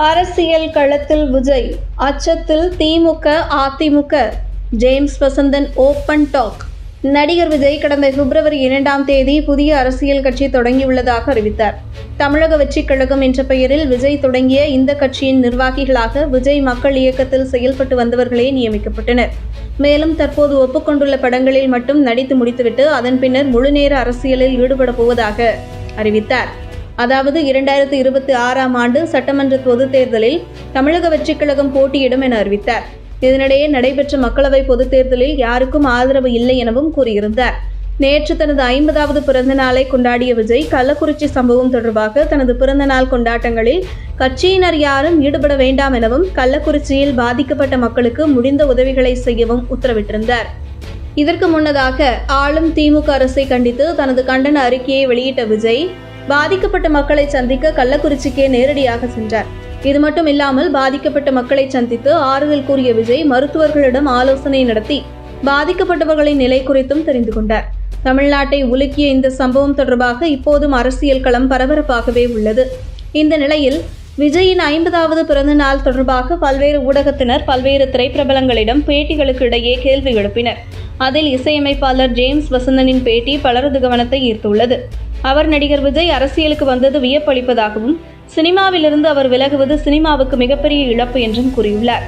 அரசியல் களத்தில் விஜய், அச்சத்தில் DMK, AIADMK. James Vasanthan open talk. நடிகர் விஜய் கடந்த பிப்ரவரி 2ஆம் தேதி புதிய அரசியல் கட்சி தொடங்கியுள்ளதாக அறிவித்தார். தமிழக வெற்றிக் கழகம் என்ற பெயரில் விஜய் தொடங்கிய இந்த கட்சியின் நிர்வாகிகளாக விஜய் மக்கள் இயக்கத்தில் செயல்பட்டு வந்தவர்களே நியமிக்கப்பட்டனர். மேலும் தற்போது ஒப்புக்கொண்டுள்ள படங்களில் மட்டும் நடித்து முடித்துவிட்டு அதன் பின்னர் முழுநேர அரசியலில் ஈடுபட போவதாக அறிவித்தார். அதாவது 2026ஆம் ஆண்டு சட்டமன்ற பொதுத் தேர்தலில் தமிழக வெற்றிக் கழகம் போட்டியிடும் என அறிவித்தார். இதனிடையே நடைபெற்ற மக்களவை பொதுத் தேர்தலில் யாருக்கும் ஆதரவு இல்லை எனவும் கூறியிருந்தார். நேற்று தனது 50வது பிறந்த நாளை கொண்டாடிய விஜய் கள்ளக்குறிச்சி சம்பவம் தொடர்பாக தனது பிறந்த நாள் கொண்டாட்டங்களில் கட்சியினர் யாரும் ஈடுபட வேண்டாம் எனவும் கள்ளக்குறிச்சியில் பாதிக்கப்பட்ட மக்களுக்கு முடிந்த உதவிகளை செய்யவும் உத்தரவிட்டிருந்தார். இதற்கு முன்னதாக ஆளும் திமுக அரசை கண்டித்து தனது கண்டன அறிக்கையை வெளியிட்ட விஜய் பாதிக்கப்பட்ட மக்களை சந்திக்க கள்ளக்குறிச்சிக்கே நேரடியாக சென்றார். இது மட்டும் இல்லாமல் பாதிக்கப்பட்ட மக்களை சந்தித்து ஆறுதல் கூறிய விஜய் மருத்துவர்களிடம் ஆலோசனை நடத்தி பாதிக்கப்பட்டவர்களின் நிலை குறித்தும் தெரிந்து கொண்டார். தமிழ்நாட்டை உலுக்கிய இந்த சம்பவம் தொடர்பாக இப்போதும் அரசியல் களம் பரபரப்பாகவே உள்ளது. இந்த நிலையில் விஜயின் 50வது பிறந்த நாள் தொடர்பாக பல்வேறு ஊடகத்தினர் பல்வேறு திரைப்பிரபலங்களிடம் பேட்டிகளுக்கு இடையே கேள்வி எழுப்பினர். அதில் இசையமைப்பாளர் ஜேம்ஸ் வசந்தனின் பேட்டி பலரது கவனத்தை ஈர்த்துள்ளது. அவர் நடிகர் விஜய் அரசியலுக்கு வந்தது வியப்பளிப்பதாகவும் சினிமாவிலிருந்து அவர் விலகுவது சினிமாவுக்கு மிகப்பெரிய இழப்பு என்றும் கூறியுள்ளார்.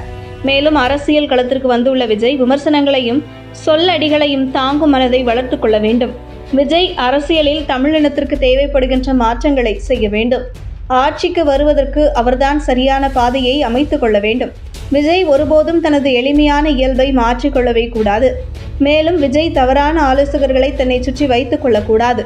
மேலும் அரசியல் களத்திற்கு வந்துள்ள விஜய் விமர்சனங்களையும் சொல்லடிகளையும் தாங்கும் மனதை வளர்த்துக் கொள்ள வேண்டும். விஜய் அரசியலில் தமிழினத்திற்கு தேவைப்படுகின்ற மாற்றங்களை செய்ய வேண்டும். ஆட்சிக்கு வருவதற்கு அவர்தான் சரியான பாதையை அமைத்துக் கொள்ள வேண்டும். விஜய் ஒருபோதும் தனது எளிமையான இயல்பை மாற்றிக்கொள்ளவே கூடாது. மேலும் விஜய் தவறான ஆலோசகர்களை தன்னை சுற்றி வைத்துக் கொள்ளக்கூடாது.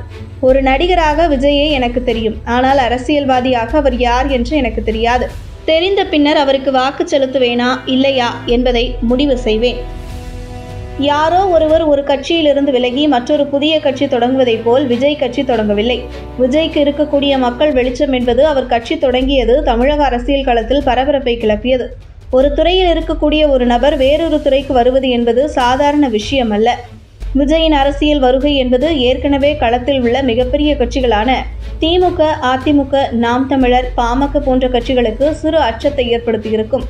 ஒரு நடிகராக விஜயை எனக்கு தெரியும், ஆனால் அரசியல்வாதியாக அவர் யார் என்று எனக்கு தெரியாது. தெரிந்த பின்னர் அவருக்கு வாக்கு செலுத்துவேனா இல்லையா என்பதை முடிவு செய்வேன். யாரோ ஒருவர் ஒரு கட்சியிலிருந்து விலகி மற்றொரு புதிய கட்சி தொடங்குவதைப் போல் விஜய் கட்சி தொடங்கவில்லை. விஜய்க்கு இருக்கக்கூடிய மக்கள் வெளிச்சம் என்பது அவர் கட்சி தொடங்கியது தமிழக அரசியல் களத்தில் பரபரப்பை கிளப்பியது. ஒரு துறையில் இருக்கக்கூடிய ஒரு நபர் வேறொரு துறைக்கு வருவது என்பது சாதாரண விஷயம் அல்ல. விஜயின் அரசியல் வருகை என்பது ஏற்கனவே களத்தில் உள்ள மிகப்பெரிய கட்சிகளான திமுக, அதிமுக, நாம் தமிழர், பாமக போன்ற கட்சிகளுக்கு சிறு அச்சத்தை ஏற்படுத்தியிருக்கும்.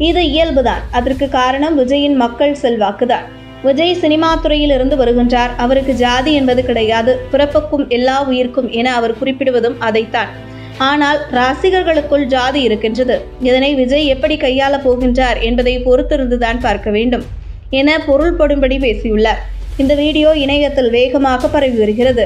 இது இயல்புதான். அதற்கு காரணம் விஜயின் மக்கள் செல்வாக்குதான். விஜய் சினிமா துறையில் இருந்து வருகின்றார். அவருக்கு ஜாதி என்பது கிடையாது. பிறப்புக்கும் எல்லா உயிர்க்கும் என அவர் குறிப்பிடுவதும் அதைத்தான். ஆனால் ரசிகர்களுக்குள் ஜாதி இருக்கின்றது. இதனை விஜய் எப்படி கையாள போகின்றார் என்பதை பொறுத்திருந்துதான் பார்க்க வேண்டும் என பொருள்படும்படி பேசியுள்ளார். இந்த வீடியோ இணையத்தில் வேகமாக பரவி வருகிறது.